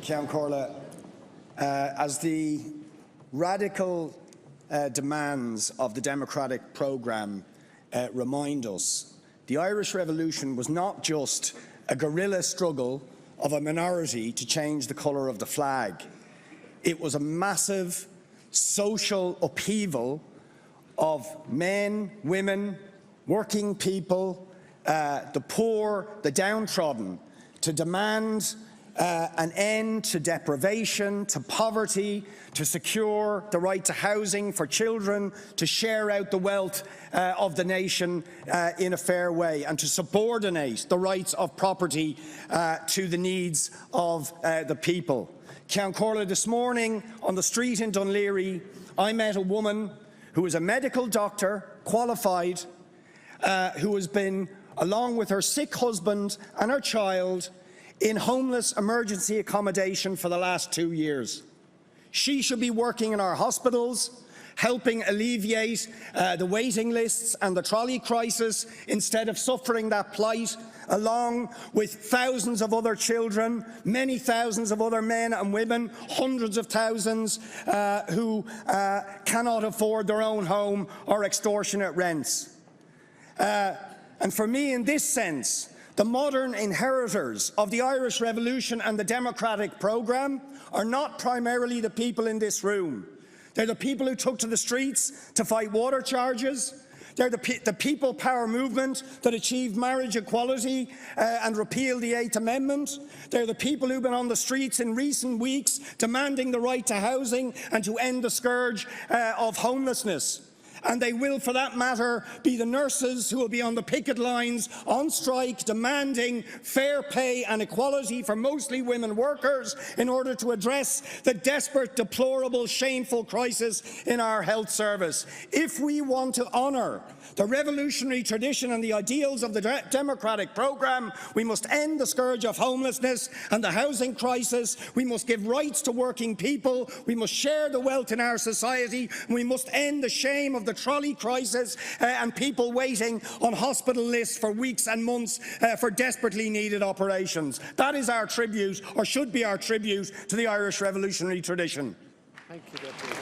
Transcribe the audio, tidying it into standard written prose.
Ceann Comhairle, as the radical demands of the democratic programme remind us, the Irish Revolution was not just a guerrilla struggle of a minority to change the colour of the flag. It was a massive social upheaval of men, women, working people, the poor, the downtrodden, to demand an end to deprivation, to poverty, to secure the right to housing for children, to share out the wealth of the nation in a fair way, and to subordinate the rights of property to the needs of the people. Ceann Comhairle, this morning on the street in Dún Laoghaire, I met a woman who is a medical doctor, qualified, who has been, along with her sick husband and her child, in homeless emergency accommodation for the last 2 years. She should be working in our hospitals, helping alleviate the waiting lists and the trolley crisis, instead of suffering that plight, along with thousands of other children, many thousands of other men and women, hundreds of thousands who cannot afford their own home or extortionate rents. And for me, in this sense, the modern inheritors of the Irish Revolution and the democratic programme are not primarily the people in this room. They're the people who took to the streets to fight water charges. They're the people power movement that achieved marriage equality and repealed the 8th Amendment. They're the people who've been on the streets in recent weeks demanding the right to housing and to end the scourge of homelessness. And they will, for that matter, be the nurses who will be on the picket lines on strike, demanding fair pay and equality for mostly women workers in order to address the desperate, deplorable, shameful crisis in our health service. If we want to honour the revolutionary tradition and the ideals of the democratic programme, we must end the scourge of homelessness and the housing crisis. We must give rights to working people. We must share the wealth in our society. And we must end the shame of the trolley crisis and people waiting on hospital lists for weeks and months for desperately needed operations. That is our tribute, or should be our tribute, to the Irish revolutionary tradition. Thank you, Deputy.